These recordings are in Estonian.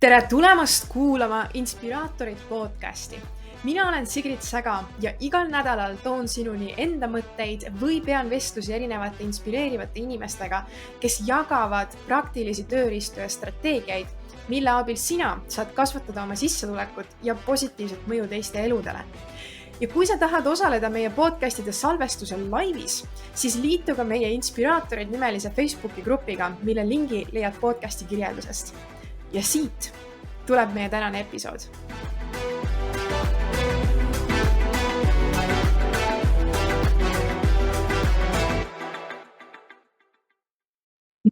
Tere tulemast kuulama Inspiraatorid podcasti. Mina olen Sigrid Säga ja igal nädalal toon sinuni enda mõtteid või pean vestlusi erinevate inspireerivate inimestega, kes jagavad praktilisi tööriistu ja strateegiaid, mille abil sina saad kasvatada oma sissetulekut ja positiivset mõju teiste eludele. Ja kui sa tahad osaleda meie podcastide salvestusel laivis, siis liitu ka meie Inspiraatorid nimelise Facebooki grupiga, mille lingi leiad podcasti kirjeldusest. Ja siit tuleb meie tänane episood.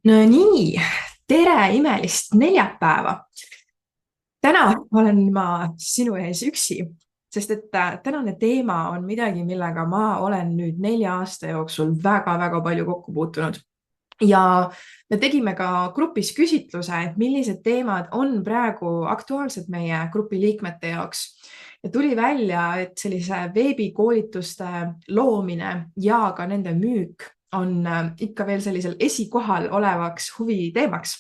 No nii, tere imelist neljapäeva. Täna olen ma sinu ees üksi, sest et tänane teema on midagi, millega ma olen nüüd 4 aasta jooksul väga palju kokku puutunud. Ja me tegime ka grupis küsitluse, et millised teemad on praegu aktuaalsed meie grupi liikmete jaoks. Ja tuli välja, et sellise veebikoolituste loomine ja ka nende müük on ikka veel sellisel esikohal olevaks huvi teemaks.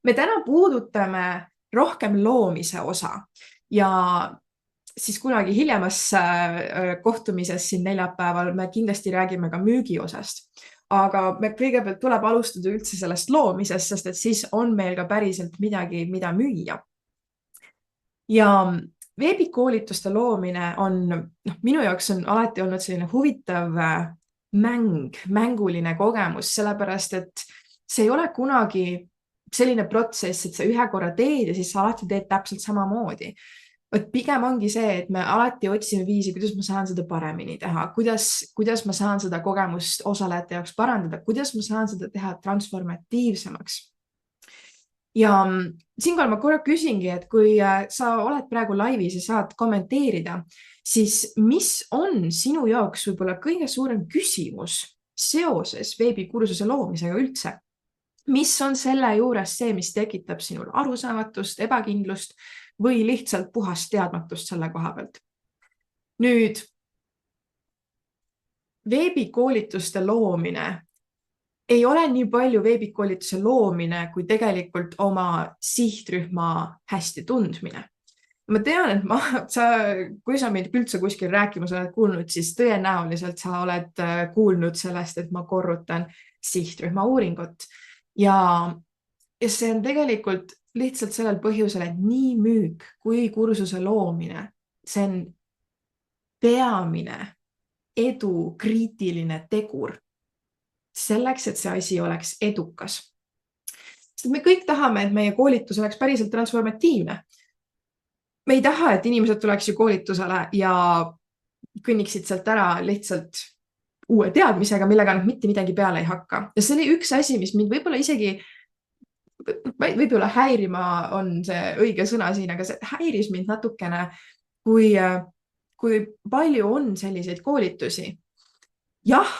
Me täna puudutame rohkem loomise osa ja siis kunagi hiljemas kohtumises siin neljapäeval me kindlasti räägime ka müügi osast. Aga me kõigepealt tuleb alustada üldse sellest loomisest, sest et siis on meil ka päriselt midagi, mida müüa. Ja veebikoolituste loomine on, minu jaoks on alati olnud selline huvitav mänguline kogemus, sellepärast et see ei ole kunagi selline protsess, et sa ühe korra teed ja siis sa alati teed täpselt samamoodi. Pigem ongi see, et me alati otsime viisi, kuidas ma saan seda paremini teha, kuidas ma saan seda kogemust osalejate jaoks parandada, kuidas ma saan seda teha transformatiivsemaks. Ja siinkohal ma korra küsingi, et kui sa oled praegu laivis ja saad kommenteerida, siis mis on sinu jaoks võib-olla kõige suurem küsimus seoses veebikursuse loomisega üldse? Mis on selle juures see, mis tekitab sinul arusaamatust, ebakindlust või lihtsalt puhast teadmatust selle koha pealt? Nüüd, veebikoolituste loomine ei ole nii palju veebikoolituse loomine, kui tegelikult oma sihtrühma hästi tundmine. Ma tean, et kui sa meid üldse kuskil rääkimas oled kuulnud, siis tõenäoliselt sa oled kuulnud sellest, et ma korrutan sihtrühma uuringut. Ja see on tegelikult lihtsalt sellel põhjusel, et nii müük kui kursuse loomine, see on peamine edu kriitiline tegur selleks, et see asi oleks edukas. Sest me kõik tahame, et meie koolitus oleks päriselt transformatiivne. Me ei taha, et inimesed tuleks ju koolitusele ja kõnniksid sealt ära lihtsalt uue teadmisega, millega nad mitte midagi peale ei hakka. Ja see oli üks asi, mis mind võib-olla isegi võib-olla häirima on see õige sõna siin, aga see häiris mind natukene, kui palju on selliseid koolitusi. Jah,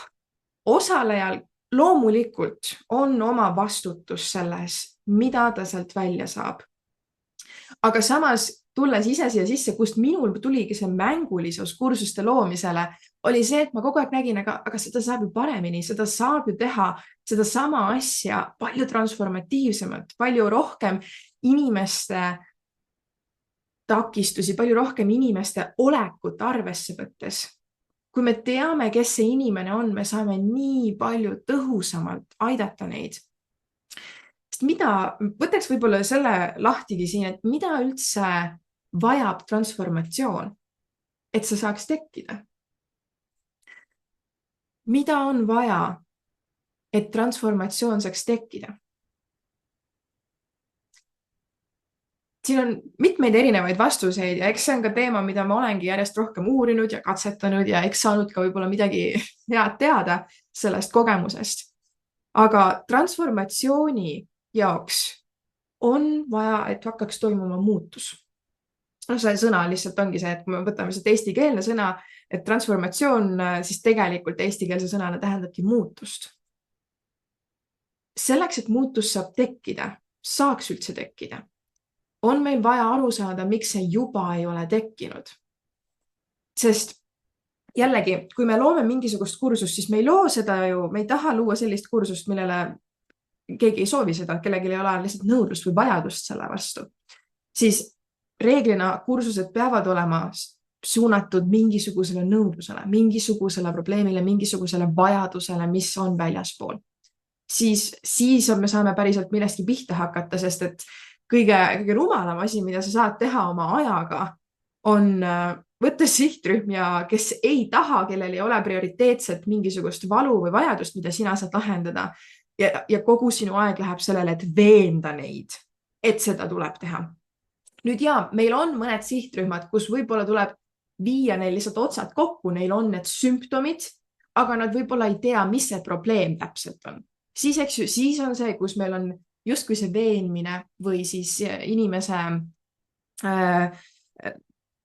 osalejal loomulikult on oma vastutus selles, mida ta sealt välja saab. Aga samas tulles ise siia sisse, kust minul tuligi see mängulisus kursuste loomisele, oli see, et ma kogu aeg nägin, aga seda saab ju paremini, seda saab ju teha, seda sama asja palju transformatiivsemalt, palju rohkem inimeste takistusi, palju rohkem inimeste olekut arvesse võttes. Kui me teame, kes see inimene on, me saame nii palju tõhusamalt aidata neid. Võtaks võib-olla selle lahtigi siin, et mida üldse vajab transformatsioon, et see saaks tekkida? Mida on vaja, et transformatsioon saaks tekkida? Siin on mitmeid erinevaid vastuseid ja eks see on ka teema, mida ma olengi järjest rohkem uurinud ja katsetanud ja eks saanud ka võib-olla midagi head teada sellest kogemusest. Aga transformatsiooni jaoks on vaja, et hakkaks toimuma muutus. See sõna lihtsalt ongi see, et kui me võtame seda eestikeelne sõna, et transformatsioon, siis tegelikult eestikeelse sõnana tähendabki muutust. Selleks, et muutus saab tekkida, saaks üldse tekkida, on meil vaja aru saada, miks see juba ei ole tekkinud. Sest jällegi, kui me loome mingisugust kursust, siis me ei loo seda ju, me ei taha luua sellist kursust, millele keegi ei soovi seda, et kellelgi ei ole lihtsalt nõudlust või vajadust selle vastu, siis reeglina kursused peavad olema suunatud mingisugusele nõudlusele, mingisugusele probleemile, mingisugusele vajadusele, mis on väljaspool. Siis me saame päriselt millestki pihta hakata, sest et kõige rumalam asi, mida sa saad teha oma ajaga, on võtta sihtrühm ja kes ei taha, kellel ei ole prioriteetset mingisugust valu või vajadust, mida sina saad lahendada ja kogu sinu aeg läheb sellele, et veenda neid, et seda tuleb teha. Nüüd meil on mõned sihtrühmad, kus võib-olla tuleb viia neil lihtsalt otsad kokku, neil on need sümptomid, aga nad võib-olla ei tea, mis see probleem täpselt on. Siis on see, kus meil on justkui see veenmine või siis inimese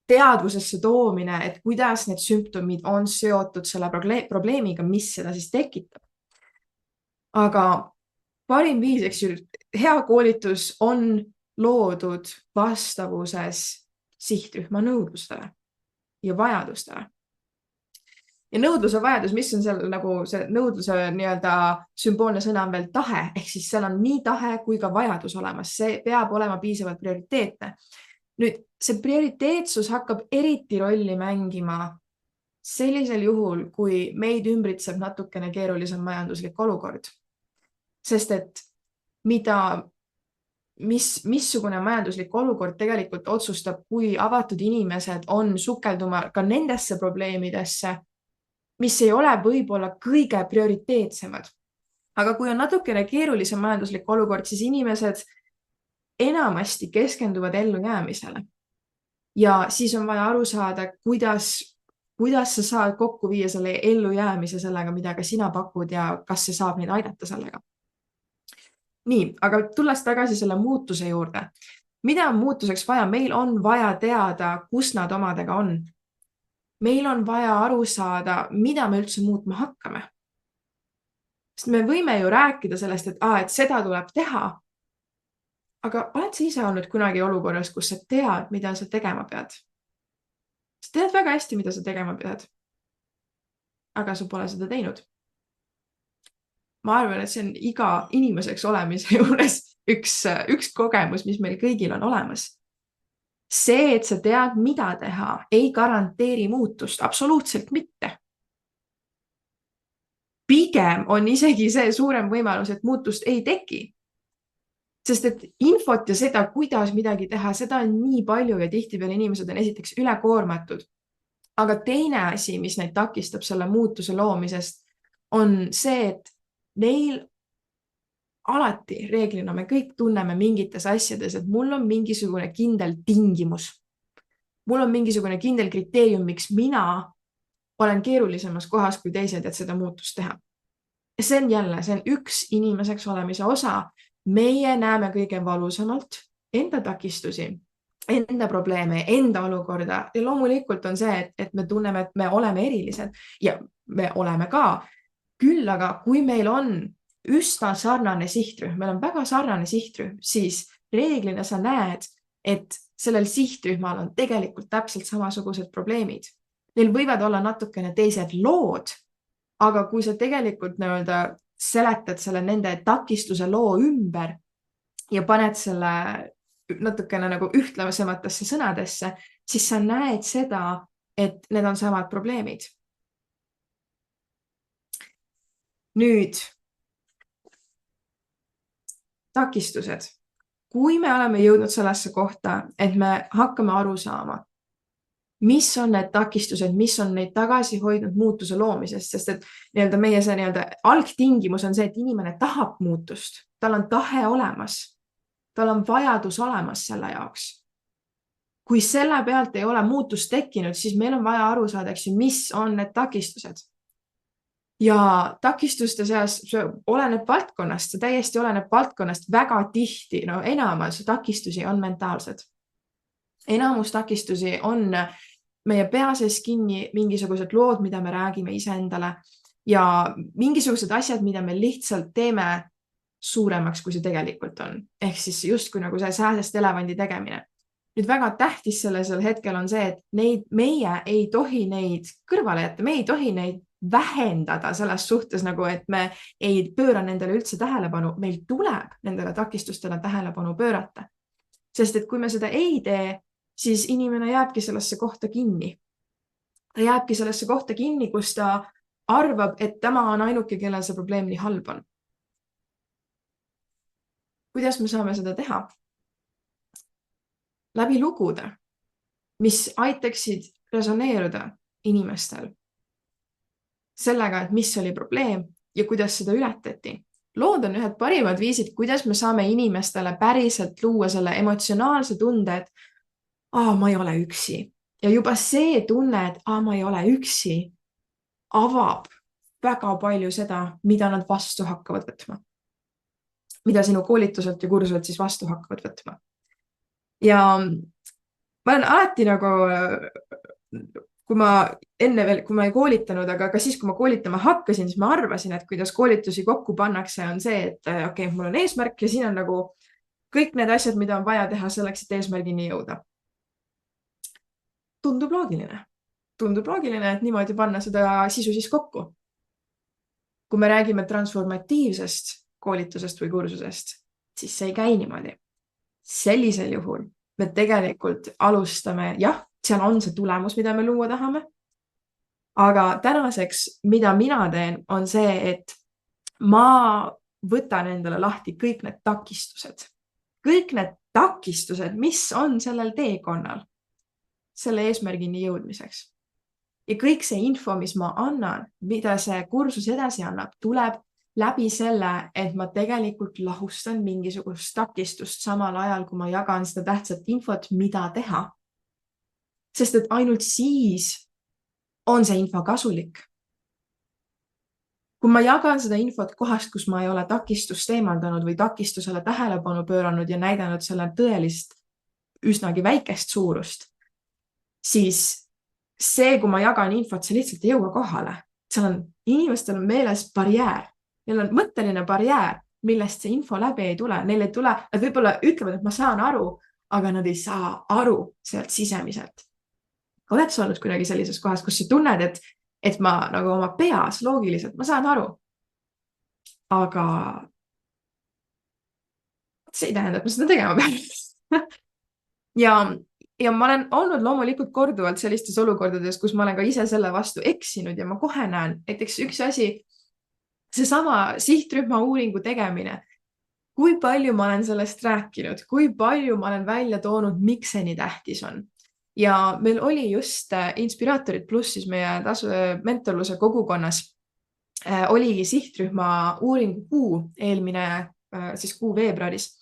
teadvusesse toomine, et kuidas need sümptomid on seotud selle probleemiga, mis seda siis tekitab. Aga parim viis, hea koolitus on loodud vastavuses sihtrühma nõudlustele ja vajadustele. Ja nõudluse vajadus, mis on seal nagu see nõudluse nii-öelda sümboolne sõna on veel tahe, ehk siis seal on nii tahe kui ka vajadus olemas, see peab olema piisavalt prioriteetne. Nüüd, see prioriteetsus hakkab eriti rolli mängima sellisel juhul, kui meid ümbritseb natukene keerulisem majanduslik olukord. Sest et missugune majanduslik olukord tegelikult otsustab, kui avatud inimesed on sukelduma ka nendesse probleemidesse, mis ei ole võib-olla kõige prioriteetsemad. Aga kui on natukene keerulisem majanduslik olukord, siis inimesed enamasti keskenduvad ellujäämisele. Ja siis on vaja aru saada, kuidas sa saad kokku viia selle ellujäämise sellega, mida ka sina pakud ja kas see saab neid aidata sellega. Nii, aga tulles tagasi selle muutuse juurde. Mida on muutuseks vaja? Meil on vaja teada, kus nad omadega on. Meil on vaja aru saada, mida me üldse muutma hakkame. Sest me võime ju rääkida sellest, et seda tuleb teha. Aga oled sa ise olnud kunagi olukorras, kus sa tead, mida sa tegema pead? Sa tead väga hästi, mida sa tegema pead. Aga sa pole seda teinud. Ma arvan, et see on iga inimeseks olemise juures üks kogemus, mis meil kõigil on olemas. See, et sa tead, mida teha, ei garanteeri muutust, absoluutselt mitte. Pigem on isegi see suurem võimalus, et muutust ei teki. Sest et infot ja seda, kuidas midagi teha, seda on nii palju ja tihtipeale inimesed on esiteks ülekoormatud. Aga teine asi, mis neid takistab selle muutuse loomisest, on see, et neil alati reeglina me kõik tunneme mingites asjades, et mul on mingisugune kindel tingimus. Mul on mingisugune kindel kriteerium, miks mina olen keerulisemas kohas kui teised, et seda muutust teha. Ja see on üks inimeseks olemise osa. Meie näeme kõige valusamalt enda takistusi, enda probleeme, enda olukorda ja loomulikult on see, et me tunneme, et me oleme erilised ja me oleme ka. Küll aga kui meil on üsna sarnane sihtrühm, meil on väga sarnane sihtrühm, siis reeglina sa näed, et sellel sihtrühmal on tegelikult täpselt samasugused probleemid. Neil võivad olla natukene teised lood, aga kui sa tegelikult seletad selle nende takistuse loo ümber ja paned selle natukene nagu ühtlasematesse sõnadesse, siis sa näed seda, et need on samad probleemid. Nüüd, takistused. Kui me oleme jõudnud sellesse kohta, et me hakkame aru saama, mis on need takistused, mis on neid tagasi hoidnud muutuse loomisest, sest et meie see algtingimus on see, et inimene tahab muutust, tal on tahe olemas, tal on vajadus olemas selle jaoks. Kui selle pealt ei ole muutust tekkinud, siis meil on vaja aru saada, mis on need takistused. Ja takistuste seas oleneb valdkonnast, see täiesti oleneb valdkonnast väga tihti, enamus takistusi on mentaalsed. Enamus takistusi on meie pea sees kinni mingisugused lood, mida me räägime iseendale ja mingisugused asjad, mida me lihtsalt teeme suuremaks, kui see tegelikult on. Ehk siis justkui nagu see sääsest elevandi tegemine. Nüüd väga tähtis sellel hetkel on see, et meie ei tohi neid kõrvale jätta, me ei tohi neid vähendada selles suhtes nagu, et me ei pööra nendele üldse tähelepanu, meil tuleb nendele takistustele tähelepanu pöörata. Sest et kui me seda ei tee, siis inimene jääbki sellesse kohta kinni. Ta jääbki sellesse kohta kinni, kus ta arvab, et tema on ainuke, kellel see probleem nii halb on. Kuidas me saame seda teha? Läbi lugude, mis aitaksid resoneeruda inimestel sellega, et mis oli probleem ja kuidas seda ületati. Lood on ühed parimad viisid, kuidas me saame inimestele päriselt luua selle emotsionaalse tunde, et ma ei ole üksi. Ja juba see tunne, et ma ei ole üksi, avab väga palju seda, mida nad vastu hakkavad võtma. Mida sinu koolituselt ja kursuselt siis vastu hakkavad võtma. Ja ma olen alati nagu, kui ma enne veel, kui ma ei koolitanud, aga ka siis, kui ma koolitama hakkasin, siis ma arvasin, et kuidas koolitusi kokku pannakse, on see, et okei, mul on eesmärk ja siin on nagu kõik need asjad, mida on vaja teha selleks, et eesmärgini jõuda. Tundub loogiline. Tundub loogiline, et niimoodi panna seda sisu siis kokku. Kui me räägime transformatiivsest koolitusest või kursusest, siis see ei käi niimoodi. Sellisel juhul me tegelikult alustame, jah, seal on see tulemus, mida me luua tahame. Aga tänaseks, mida mina teen, on see, et ma võtan endale lahti kõik need takistused. Kõik need takistused, mis on sellel teekonnal, selle eesmärgini jõudmiseks. Ja kõik see info, mis ma annan, mida see kursus edasi annab, tuleb läbi selle, et ma tegelikult lahustan mingisugust takistust samal ajal, kui ma jagan seda tähtsat infot, mida teha. Sest et ainult siis on see info kasulik. Kui ma jagan seda infot kohast, kus ma ei ole takistust eemaldanud või takistusele tähelepanu pööranud ja näidanud selle tõelist üsnagi väikest suurust, siis see, kui ma jagan infot, see lihtsalt ei jõua kohale. Seal on inimestel meeles barjäär. Neil on mõtteline barjäär, millest see info läbi ei tule. Neil ei tule, nad võib-olla ütlevad, et ma saan aru, aga nad ei saa aru sealt sisemiselt. Oled sa olnud kunagi sellises kohas, kus sa tunned, et ma nagu oma peas loogiliselt, ma saan aru. Aga see ei tähenda, et ma seda tegema pean. Ja ma olen olnud loomulikult korduvalt sellistes olukordades, kus ma olen ka ise selle vastu eksinud ja ma kohe näen, näiteks üks asi, seesama sihtrühma uuringu tegemine, kui palju ma olen sellest rääkinud, kui palju ma olen välja toonud, miks see nii tähtis on. Ja meil oli just Inspiraatorid pluss siis meie mentorluse kogukonnas oli sihtrühma uuringu kuu eelmine siis kuu veebruaris.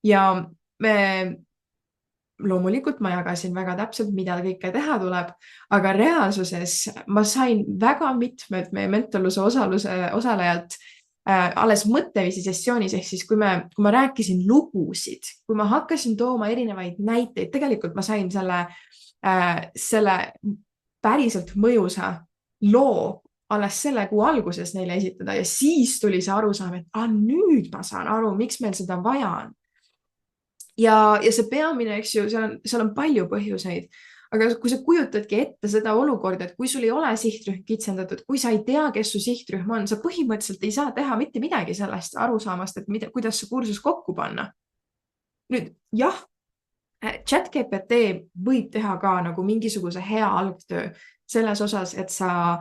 Ja me loomulikult ma jagasin väga täpselt, mida kõike teha tuleb, aga reaalsuses ma sain väga mitmed meie mentorluse osalejalt alles mõtteviisi sessioonis, ehk siis kui ma rääkisin lugusid, kui ma hakkasin tooma erinevaid näiteid, tegelikult ma sain selle päriselt mõjusa loo alles selle kuu alguses neile esitada ja siis tuli see arusaam, et nüüd ma saan aru, miks meil seda vaja on. Ja see peamine, eks ju, seal on palju põhjuseid, aga kui sa kujutadki ette seda olukorda, et kui sul ei ole sihtrühm kitsendatud, kui sa ei tea, kes su sihtrühm on, sa põhimõtteliselt ei saa teha mitte midagi sellest arusaamast, et kuidas see kursus kokku panna. Nüüd, jah, ChatGPT võib teha ka nagu mingisuguse hea algtöö selles osas, et sa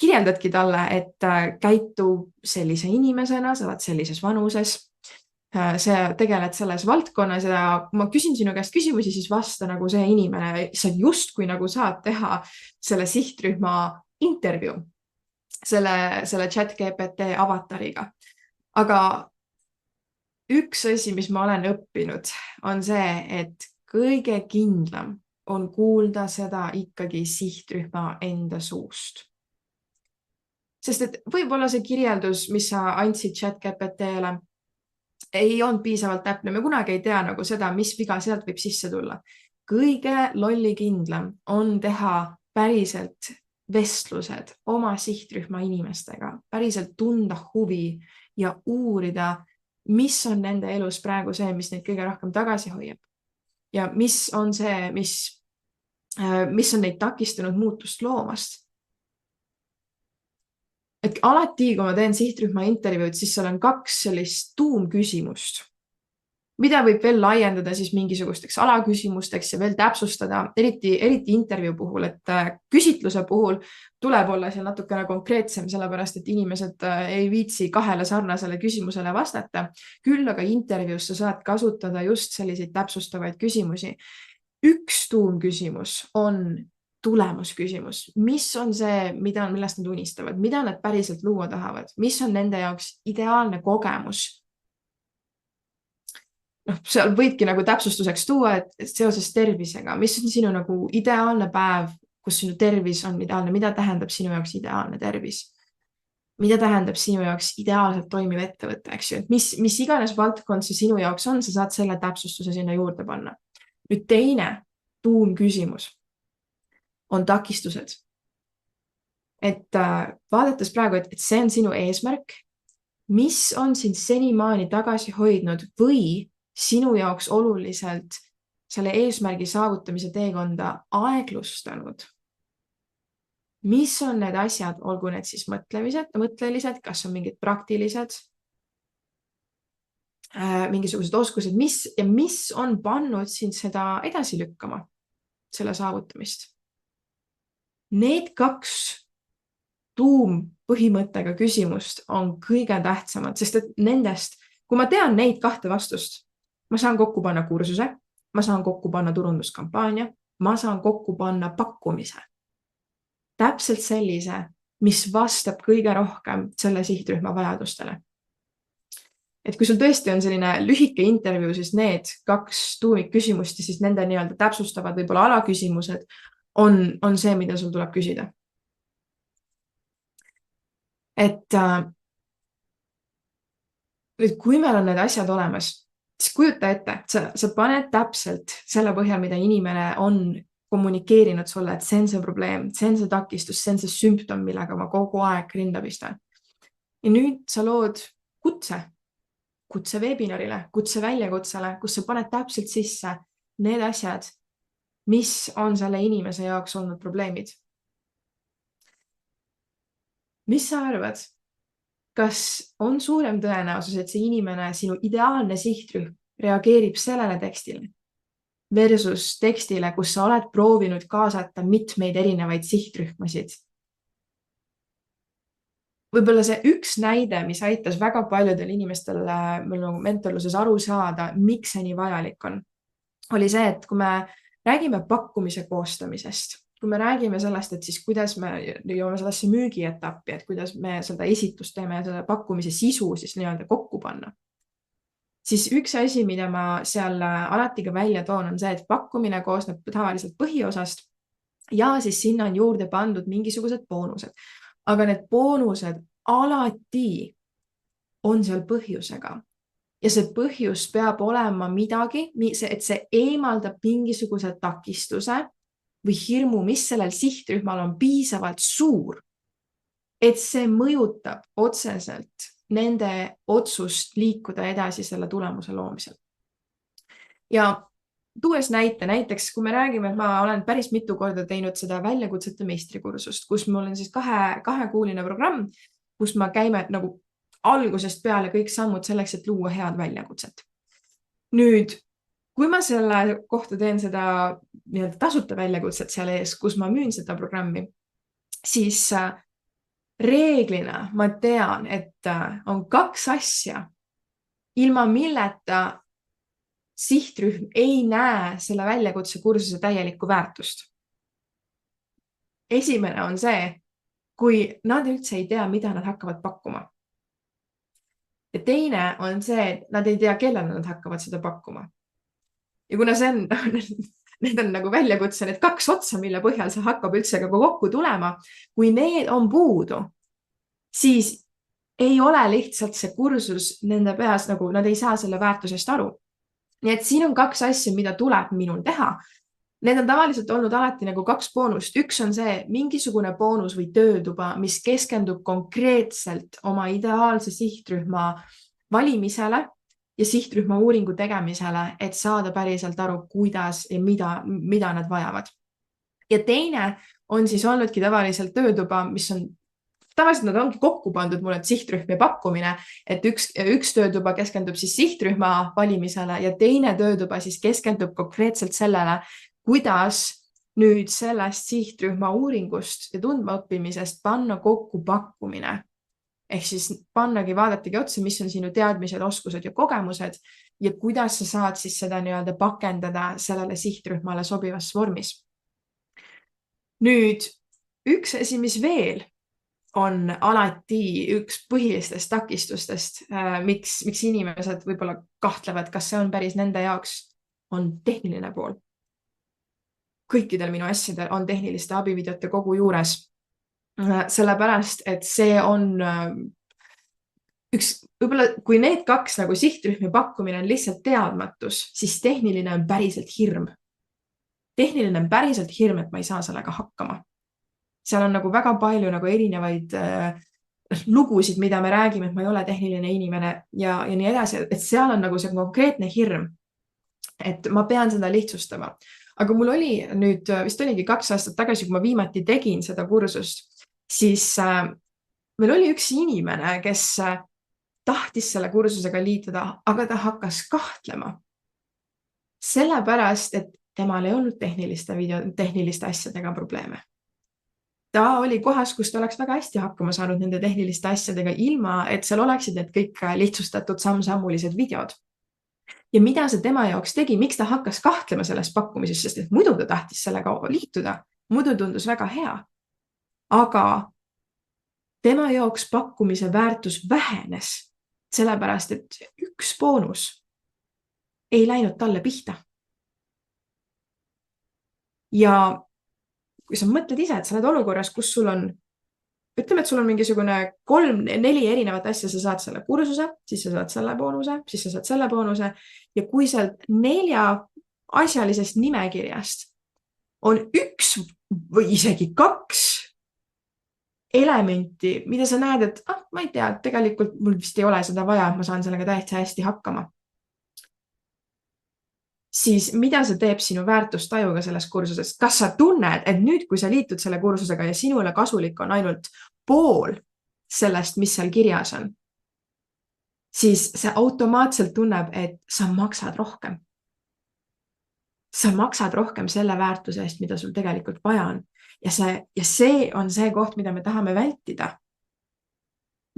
kirjeldadki talle, et käitu sellise inimesena, sa oled sellises vanuses, sa tegeled selles valdkonnas ja kui ma küsin sinu käest küsimusi, siis vasta nagu see inimene, sa just kui nagu saad teha selle sihtrühma intervjuu selle ChatGPT avatariga. Aga üks asi, mis ma olen õppinud, on see, et kõige kindlam on kuulda seda ikkagi sihtrühma enda suust. Sest et võib-olla see kirjeldus, mis sa andsid ChatGPT-le, ei olnud piisavalt täpne. Me kunagi ei tea nagu seda, mis viga sealt võib sisse tulla. Kõige lollikindlam on teha päriselt vestlused oma sihtrühma inimestega, päriselt tunda huvi ja uurida, mis on nende elus praegu see, mis neid kõige rohkem tagasi hoiab. Ja mis on see, mis on neid takistanud muutust loomast. et alati, kui ma teen sihtrühma intervjuud, siis seal on 2 sellist tuumküsimust, mida võib veel laiendada siis mingisugusteks alaküsimusteks ja veel täpsustada, eriti intervjuu puhul, et küsitluse puhul tuleb olla seal natukene konkreetsem, sellepärast et inimesed ei viitsi 2 sarnasele küsimusele vastata. Küll aga intervjuus sa saad kasutada just selliseid täpsustavaid küsimusi. Üks tuumküsimus on tulemusküsimus. Mis on see, millest nad unistavad, mida nad päriselt luua tahavad, mis on nende jaoks ideaalne kogemus? Seal võidki nagu täpsustuseks tuua, et seoses tervisega, mis on sinu nagu ideaalne päev, kus sinu tervis on ideaalne, mida tähendab sinu jaoks ideaalne tervis? Mida tähendab sinu jaoks ideaalselt toimiv ettevõte, eks ju? Et mis iganes valdkond see sinu jaoks on, sa saad selle täpsustuse sinna juurde panna. Nüüd teine tuumküsimus on takistused. Et vaadates praegu, et see on sinu eesmärk, mis on sind senimaani tagasi hoidnud või sinu jaoks oluliselt selle eesmärgi saavutamise teekonda aeglustanud. Mis on need asjad, olgu need siis mõtlelised, kas on mingid praktilised, mingisugused oskused, mis on pannud sind seda edasi lükkama, selle saavutamist. Need 2 tuumpõhimõttega küsimust on kõige tähtsamad, sest et nendest, kui ma tean neid 2 vastust, ma saan kokku panna kursuse, ma saan kokku panna turunduskampaania, ma saan kokku panna pakkumise. Täpselt sellise, mis vastab kõige rohkem selle sihtrühma vajadustele. Et kui sul tõesti on selline lühike intervjuu, siis need 2 tuumikküsimust ja siis nende nii-öelda täpsustavad võib-olla alaküsimused on see, mida sul tuleb küsida. Et kui meil on need asjad olemas, siis kujuta ette, sa paned täpselt selle põhjal, mida inimene on kommunikeerinud sulle, et see on see probleem, see on see takistus, see on see sümptom, millega ma kogu aeg rinda pistan. Ja nüüd sa lood kutse webinarile, kutse väljakutsele, kus sa paned täpselt sisse need asjad, mis on selle inimese jaoks olnud probleemid. Mis sa arvad? Kas on suurem tõenäosus, et see inimene, sinu ideaalne sihtrühm, reageerib sellele tekstile versus tekstile, kus sa oled proovinud kaasata mitmeid erinevaid sihtrühmasid? Võib-olla see üks näide, mis aitas väga paljudel inimestel mentorluses aru saada, miks see nii vajalik on, oli see, et kui me räägime pakkumise koostamisest, kui me räägime sellest, et siis kuidas me jõuame sellesse müügietappi, et kuidas me seda esitust teeme ja selle pakkumise sisu siis nii-öelda kokku panna, siis üks asi, mida ma seal alati ka välja toon, on see, et pakkumine koosneb tavaliselt põhiosast ja siis sinna on juurde pandud mingisugused boonused. Aga need boonused alati on seal põhjusega. Ja see põhjus peab olema midagi, et see eemaldab mingisuguse takistuse või hirmu, mis sellel sihtrühmal on piisavalt suur, et see mõjutab otseselt nende otsust liikuda edasi selle tulemuse loomisel. Ja tuues näiteks, kui me räägime, et ma olen päris mitu korda teinud seda väljakutsete meistrikursust, kus mul on siis kahekuuline programm, kus ma käime nagu algusest peale kõik sammud selleks, et luua head väljakutset. Nüüd, kui ma selle kohta teen seda nii-öelda tasuta väljakutset seal ees, kus ma müün seda programmi, siis reeglina ma tean, et on 2 asja, ilma milleta sihtrühm ei näe selle väljakutse kursuse täielikku väärtust. Esimene on see, kui nad üldse ei tea, mida nad hakkavad pakkuma. Ja teine on see, et nad ei tea, kellele nad hakkavad seda pakkuma. Ja kuna see on, need on nagu väljakutse, need 2 otsa, mille põhjal see hakkab üldse kokku tulema, kui need on puudu, siis ei ole lihtsalt see kursus nende peas, nagu nad ei saa selle väärtusest aru. Nii et siin on 2 asja, mida tuleb minul teha. Need on tavaliselt olnud alati nagu 2 boonust. Üks on see mingisugune boonus või töötuba, mis keskendub konkreetselt oma ideaalse sihtrühma valimisele ja sihtrühma uuringu tegemisele, et saada päriselt aru, kuidas ja mida nad vajavad. Ja teine on siis olnudki tavaliselt töötuba, mis on tavaliselt nad ongi kokku pandud mul, et sihtrühm ja pakkumine, et üks töötuba keskendub siis sihtrühma valimisele ja teine töötuba siis keskendub konkreetselt sellele, kuidas nüüd sellest sihtrühma uuringust ja tundmaõppimisest panna kokku pakkumine. Ehk siis pannagi, vaadatagi otsa, mis on sinu teadmised, oskused ja kogemused ja kuidas sa saad siis seda nii-öelda pakendada sellele sihtrühmale sobivas vormis. Nüüd, üks asi, mis veel on alati üks põhilistest takistustest, miks inimesed võib-olla kahtlevad, kas see on päris nende jaoks, on tehniline pool. Kõikidel minu asjadel on tehniliste abivideote kogu juures. Sellepärast, et see on võib-olla kui need kaks nagu sihtrühmi pakkumine on lihtsalt teadmatus, siis tehniline on päriselt hirm. Tehniline on päriselt hirm, et ma ei saa sellega hakkama. Seal on nagu väga palju nagu erinevaid lugusid, mida me räägime, et ma ei ole tehniline inimene ja nii edasi, et seal on nagu see konkreetne hirm, et ma pean seda lihtsustama. Aga mul oli nüüd, vist oligi 2 aastat tagasi, kui ma viimati tegin seda kursust, siis meil oli üks inimene, kes tahtis selle kursusega liituda, aga ta hakkas kahtlema. Sellepärast, et temal ei olnud tehniliste asjadega probleeme. Ta oli kohas, kus ta oleks väga hästi hakkama saanud nende tehniliste asjadega, ilma et seal oleksid need kõik lihtsustatud samm-sammulised videod. Ja mida see tema jaoks tegi, miks ta hakkas kahtlema selles pakkumises, sest et muidu ta tahtis sellega liituda, muidu tundus väga hea. Aga tema jaoks pakkumise väärtus vähenes, sellepärast et üks boonus ei läinud talle pihta. Ja kui sa mõtled ise, et sa oled olukorras, kus sul on, ütleme, et sul on mingisugune 3-4 erinevat asja, sa saad selle kursuse, siis sa saad selle boonuse, siis sa saad selle boonuse ja kui sealt 4 asjalisest nimekirjast on 1 või isegi 2 elementi, mida sa näed, et ma ei tea, tegelikult mul vist ei ole seda vaja, ma saan sellega täiesti hästi hakkama. Siis mida see teeb sinu väärtustajuga selles kursuses? Kas sa tunned, et nüüd, kui sa liitud selle kursusega ja sinule kasulik on ainult pool sellest, mis seal kirjas on, siis see automaatselt tunneb, et sa maksad rohkem. Sa maksad rohkem selle väärtuse eest, mida sul tegelikult vaja on. Ja see on see koht, mida me tahame vältida.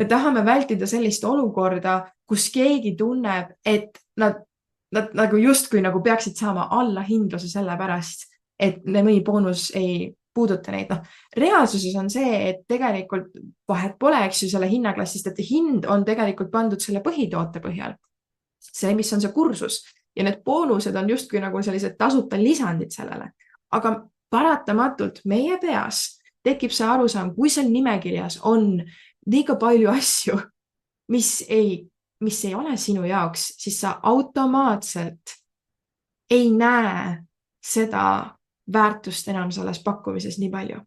Me tahame vältida sellist olukorda, kus keegi tunneb, et nad nagu justkui nagu peaksid saama allahindluse selle pärast, et mõni boonus ei puuduta neid. Reaalsuses on see, et tegelikult vahet pole, eks ju, selle hinnaklassist, et hind on tegelikult pandud selle põhitoote põhjal. See, mis on see kursus. Ja need boonused on justkui nagu sellised tasuta lisandid sellele. Aga paratamatult meie peas tekib see arusaam, kui seal nimekirjas on liiga palju asju, mis ei ole sinu jaoks, siis sa automaatselt ei näe seda väärtust enam selles pakkumises nii palju.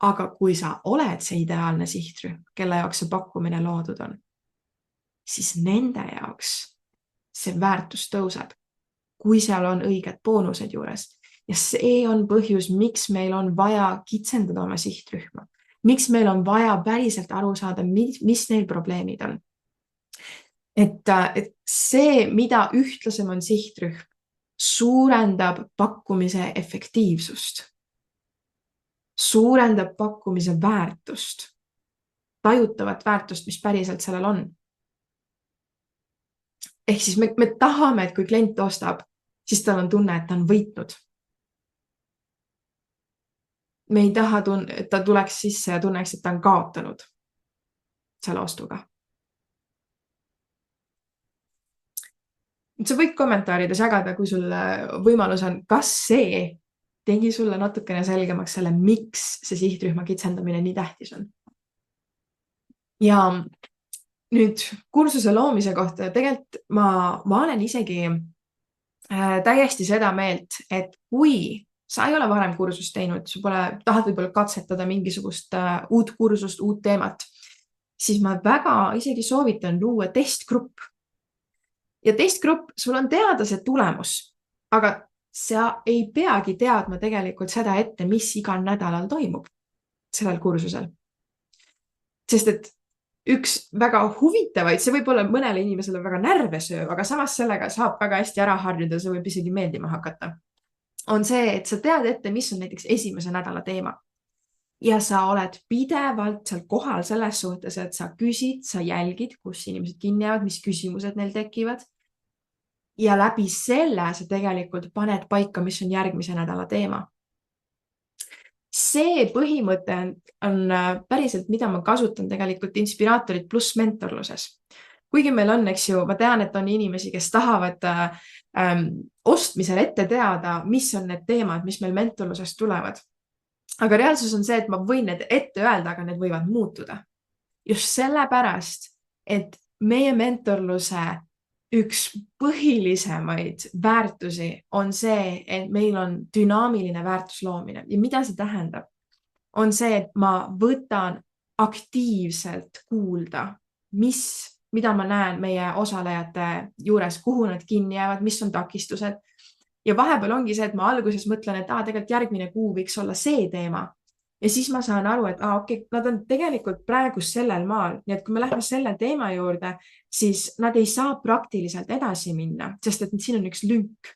Aga kui sa oled see ideaalne sihtrühm, kelle jaoks see pakkumine loodud on, siis nende jaoks see väärtus tõuseb, kui seal on õiged boonused juures. Ja see on põhjus, miks meil on vaja kitsendada oma sihtrühma. Miks meil on vaja päriselt aru saada, mis neil probleemid on. Et see, mida ühtlasem on sihtrühm, suurendab pakkumise efektiivsust. Suurendab pakkumise väärtust. Tajutavat väärtust, mis päriselt sellel on. Ehk siis me tahame, et kui klient ostab, siis tal on tunne, et ta on võitnud. Me ei taha, et ta tuleks sisse ja tunneks, et ta on kaotanud selle ostuga. Sa võid kommentaarides jagada, kui sul võimalus on, kas see tegi sulle natukene selgemaks selle, miks see sihtrühma kitsendamine nii tähtis on. Ja nüüd kursuse loomise kohta tegelikult ma olen isegi täiesti seda meelt, et kui sa ei ole varem kursust teinud, sa tahad võib-olla katsetada mingisugust uut kursust, uut teemat, siis ma väga isegi soovitan luua testgrupp. Ja testgrupp, sul on teada see tulemus, aga sa ei peagi teadma tegelikult seda ette, mis igal nädalal toimub. sellel kursusel. Sest et üks väga huvitavaid, see võib olla mõnele inimesele väga närve sööv, aga samas sellega saab väga hästi ära harjuda, see võib isegi meeldima hakata. On see, et sa tead ette, mis on näiteks esimese nädala teema. Ja sa oled pidevalt seal kohal selles suhtes, et sa küsid, sa jälgid, kus inimesed kinni jäävad, mis küsimused neil tekivad. Ja läbi selle sa tegelikult paned paika, mis on järgmise nädala teema. See põhimõte on päriselt, mida ma kasutan tegelikult inspiraatorid pluss mentorluses. Kuigi meil on, eks ju, ma tean, et on inimesi, kes tahavad ostmisel ette teada, mis on need teemad, mis meil mentorlusest tulevad. Aga reaalsus on see, et ma võin need ette öelda, aga need võivad muutuda. Just sellepärast, et meie mentorluse üks põhilisemaid väärtusi on see, et meil on dünaamiline väärtusloomine. Ja mida see tähendab? On see, et ma võtan aktiivselt kuulda, mida ma näen meie osalejate juures, kuhu nad kinni jäävad, mis on takistused. Ja vahepeal ongi see, et ma alguses mõtlen, et tegelikult järgmine kuu võiks olla see teema. Ja siis ma saan aru, et nad on tegelikult praegu sellel maal. Nii et kui me lähme selle teema juurde, siis nad ei saa praktiliselt edasi minna, sest et siin on üks lünk.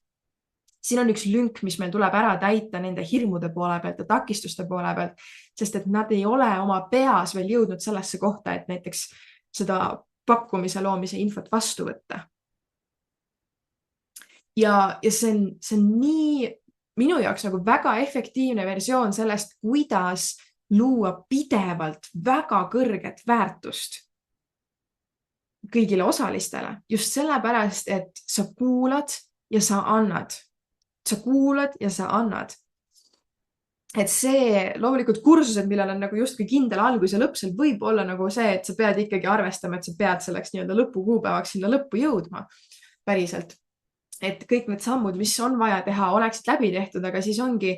Siin on üks lünk, mis meil tuleb ära täita nende hirmude poole pealt ja takistuste poole pealt, sest et nad ei ole oma peas veel jõudnud sellesse kohta, et näiteks seda pakkumise loomise infot vastu võtta. Ja see on nii minu jaoks nagu väga efektiivne versioon sellest, kuidas luua pidevalt väga kõrget väärtust kõigile osalistele. Just sellepärast, et sa kuulad ja sa annad. Sa kuulad ja sa annad. Et see loomulikult kursused, millel on nagu justkui kindel algus ja lõpp, seal võib olla nagu see, et sa pead ikkagi arvestama, et sa pead selleks nii-öelda lõpukuupäevaks sinna lõppu jõudma päriselt. Et kõik need sammud, mis on vaja teha, oleksid läbi tehtud, aga siis ongi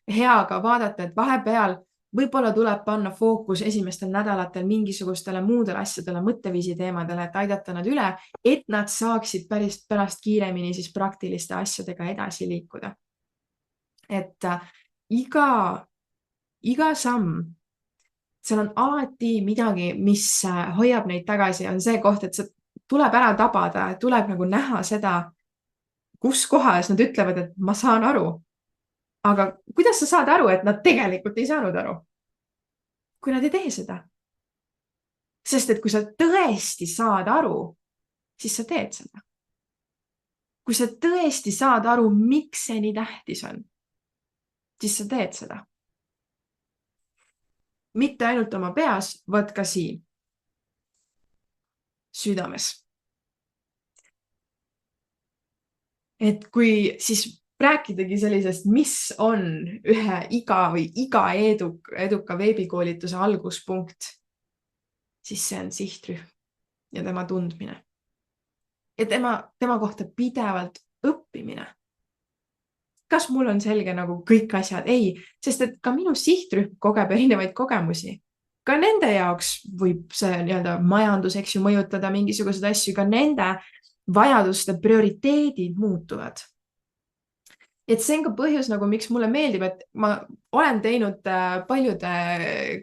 hea ka vaadata, et vahepeal võib-olla tuleb panna fookus esimestel nädalatel mingisugustele muudele asjadele, mõtteviisi teemadele, et aidata nad üle, et nad saaksid pärast kiiremini siis praktiliste asjadega edasi liikuda. Et iga samm, seal on alati midagi, mis hoiab neid tagasi, on see koht, et see tuleb ära tabada, tuleb nagu näha seda, kus kohas nad ütlevad, et ma saan aru. Aga kuidas sa saad aru, et nad tegelikult ei saanud aru? Kui nad ei tee seda. Sest et kui sa tõesti saad aru, siis sa teed seda. Kui sa tõesti saad aru, miks see nii tähtis on, siis sa teed seda. Mitte ainult oma peas, vaid ka siin. Südames. Et kui siis rääkidagi sellisest, mis on iga eduka veebikoolituse alguspunkt, siis see on sihtrühm ja tema tundmine. Ja tema kohta pidevalt õppimine. Kas mul on selge nagu kõik asjad? Ei, sest et ka minu sihtrühm kogeb erinevaid kogemusi. Ka nende jaoks võib see nii-öelda majandus, eks ju, mõjutada mingisugused asju, ka nende vajaduste prioriteedid muutuvad. Et see on ka põhjus, nagu miks mulle meeldib, et ma olen teinud paljude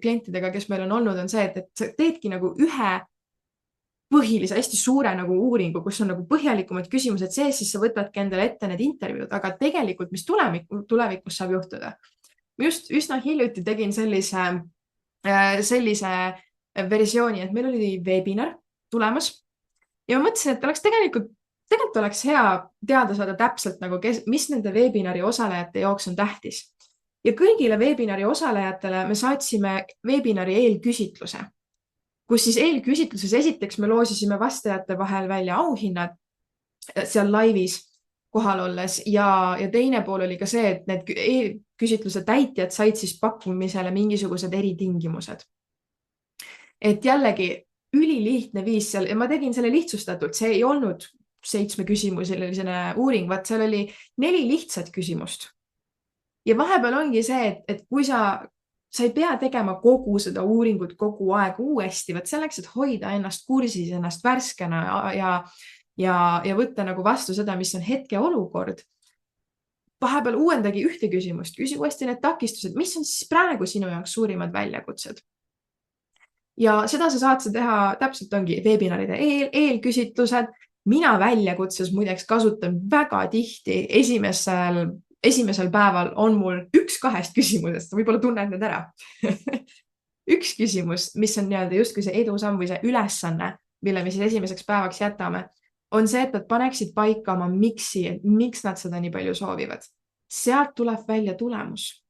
klientidega, kes meil on olnud, on see, et sa teedki nagu ühe põhilise, hästi suure nagu uuringu, kus on nagu põhjalikumad küsimused sees, siis sa võtadki endale ette need intervjuud, aga tegelikult, mis tulevikus saab juhtuda. Ma just üsna hiljuti tegin sellise versiooni, et meil oli webinar tulemas. Ja ma mõtlesin, et oleks tegelikult oleks hea teada saada täpselt, nagu mis nende webinari osalejate jaoks on tähtis. Ja kõigile webinari osalejatele me saatsime webinari eelküsitluse, kus siis eelküsitluses esiteks me loosisime vastajate vahel välja auhinnad seal laivis kohal olles ja teine pool oli ka see, et need eelküsitluse täitjad said siis pakkumisele mingisugused eritingimused. Et jällegi ülilihtne viis seal ja ma tegin selle lihtsustatult, see ei olnud 7 küsimuseline uuring, vaat seal oli 4 lihtsat küsimust. Ja vahepeal ongi see, et kui sa ei pea tegema kogu seda uuringut kogu aeg uuesti, vaat selleks, et hoida ennast kursis, ennast värskena ja võtta nagu vastu seda, mis on hetke olukord. vahepeal uuendagi ühte küsimust, küsi uuesti need takistused, mis on siis praegu sinu jaoks suurimad väljakutsed. Ja seda sa saad teha, täpselt ongi webinaride eelküsitlused. Mina väljakutses muideks kasutan väga tihti esimesel päeval on mul 1-2 küsimusest, võib-olla tunned need ära. Üks küsimus, mis on justkui see edusamm või see ülesanne, mille me siis esimeseks päevaks jätame, on see, et nad paneksid paika oma miks nad seda nii palju soovivad. Sealt tuleb välja tulemus.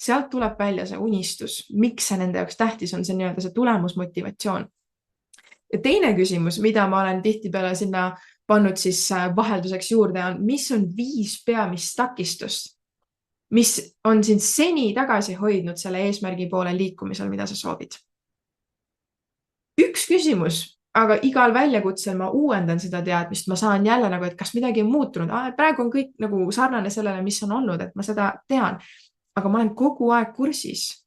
Sealt tuleb välja see unistus, miks see nende jaoks tähtis on, see see tulemusmotivatsioon. Ja teine küsimus, mida ma olen tihtipeale sinna pannud siis vahelduseks juurde, on, mis on 5 peamist takistust, mis on sind seni tagasi hoidnud selle eesmärgi poole liikumisel, mida sa soovid. Üks küsimus, aga igal väljakutsel ma uuendan seda teadmist, ma saan jälle et kas midagi on muutunud. Praegu on kõik sarnane sellele, mis on olnud, et ma seda tean, aga ma olen kogu aeg kursis.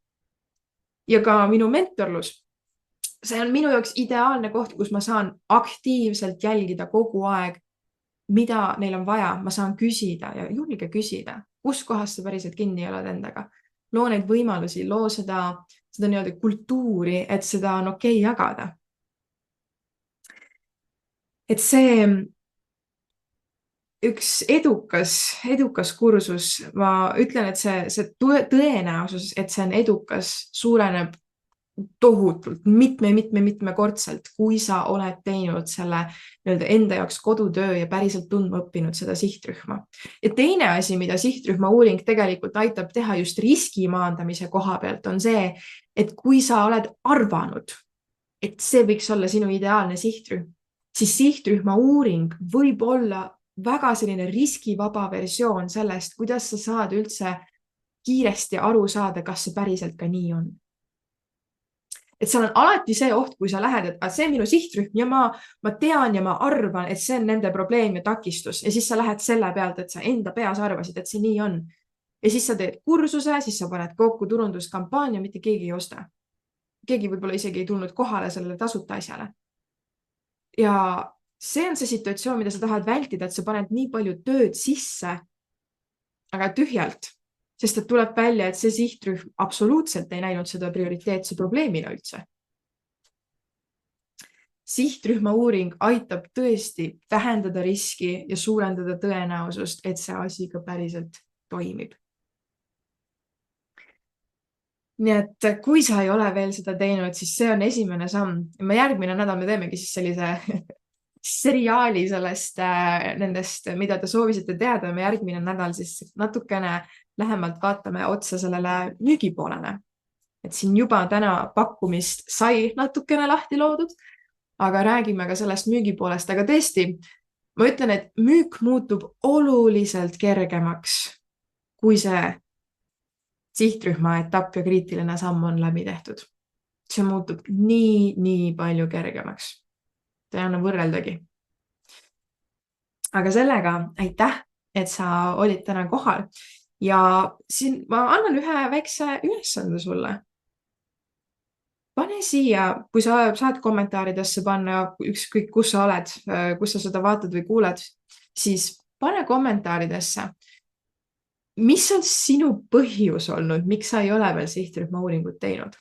Ja ka minu mentorlus, see on minu jaoks ideaalne koht, kus ma saan aktiivselt jälgida kogu aeg, mida neil on vaja. Ma saan küsida ja julge küsida, kus kohas sa päriselt kinni oled endaga. Loo neid võimalusi, loo seda kultuuri, et seda on okei jagada. Et see üks edukas kursus, ma ütlen, et see tõenäosus, et see on edukas, suureneb tohutult, mitmekordselt, kui sa oled teinud selle enda jaoks kodutöö ja päriselt tundma õppinud seda sihtrühma. Ja teine asi, mida sihtrühma uuring tegelikult aitab teha just riski maandamise koha pealt, on see, et kui sa oled arvanud, et see võiks olla sinu ideaalne sihtrühm, siis sihtrühma uuring võib olla väga selline riskivaba versioon sellest, kuidas sa saad üldse kiiresti aru saada, kas see päriselt ka nii on. Et seal on alati see oht, kui sa lähed, et see on minu sihtrühm ja ma tean ja ma arvan, et see on nende probleem ja takistus. Ja siis sa lähed selle pealt, et sa enda peas arvasid, et see nii on. Ja siis sa teed kursuse, siis sa paned kokku turunduskampaania, mitte keegi ei osta. Keegi võib-olla isegi ei tulnud kohale sellele tasuta asjale. Ja see on see situatsioon, mida sa tahad vältida, et sa paned nii palju tööd sisse, aga tühjalt. Sest et tuleb välja, et see sihtrühm absoluutselt ei näinud seda prioriteetse probleemina üldse. Sihtrühma uuring aitab tõesti vähendada riski ja suurendada tõenäosust, et see asi ka päriselt toimib. Nii et kui sa ei ole veel seda teinud, siis see on esimene samm. Järgmine nädal me teemegi siis sellise seriaali nendest, mida te soovisite teada. Me järgmine nädal siis natukene lähemalt vaatame otsa sellele müügipoolene. Et siin juba täna pakkumist sai natukene lahti loodud, aga räägime ka sellest müügipoolest. Aga tõesti, ma ütlen, et müük muutub oluliselt kergemaks, kui see sihtrühma etapp ja kriitiline samm on läbi tehtud. See muutub nii palju kergemaks. Ta ei anna võrreldagi. Aga sellega aitäh, et sa olid täna kohal. Ja siin ma annan ühe väikse ülesande sulle. Pane siia, kui sa saad kommentaaridesse panna, ükskõik kus sa oled, kus sa seda vaatad või kuuled, siis pane kommentaaridesse, mis on sinu põhjus olnud, miks sa ei ole veel sihtrühma uuringut teinud?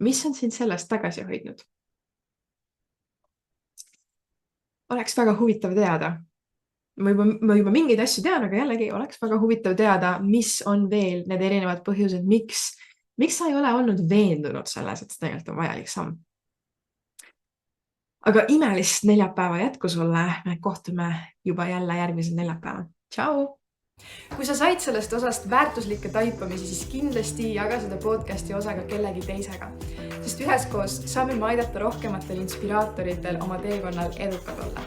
Mis on sind sellest tagasi hoidnud? Oleks väga huvitav teada. Ma juba mingeid asju tean, aga jällegi oleks väga huvitav teada, mis on veel need erinevad põhjused, miks sa ei ole olnud veendunud selles, et see tegelikult on vajalik samm. Aga imelist neljapäeva jätku sulle, me kohtume juba jälle järgmisel neljapäeval. Tšau! Kui sa said sellest osast väärtuslikke taipamisi, siis kindlasti jaga seda podcasti osaga kellegi teisega, sest üheskoos saame aidata rohkematel inspiraatoritel oma teekonnal edukad olla.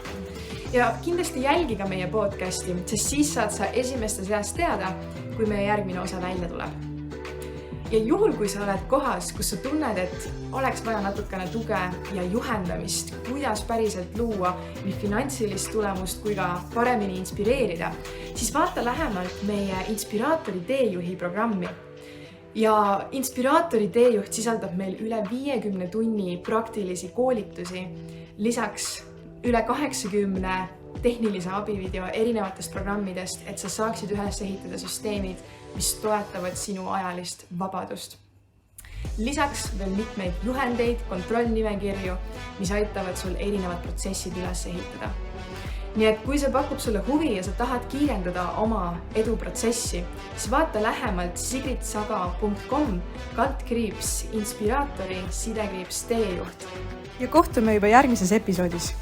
Ja kindlasti jälgi ka meie podcasti, sest siis saad sa esimeste seast teada, kui meie järgmine osa välja tuleb. Ja juhul, kui sa oled kohas, kus sa tunned, et oleks vaja natukene tuge ja juhendamist, kuidas päriselt luua nii finantsilist tulemust kui ka paremini inspireerida, siis vaata lähemalt meie Inspiraatori teejuhi programmi. Ja Inspiraatori teejuht sisaldab meil üle 50 tunni praktilisi koolitusi, lisaks üle 80 tehnilise abivideo erinevatest programmidest, et sa saaksid üles ehitada süsteemid, mis toetavad sinu ajalist vabadust. Lisaks veel mitmeid juhendeid, kontrollnimekirju, mis aitavad sul erinevad protsessid üles ehitada. Nii et kui see pakub sulle huvi ja sa tahad kiirendada oma eduprotsessi, siis vaata lähemalt sigritsaga.com/inspiraatori _teejuht. Ja kohtume juba järgmises episoodis.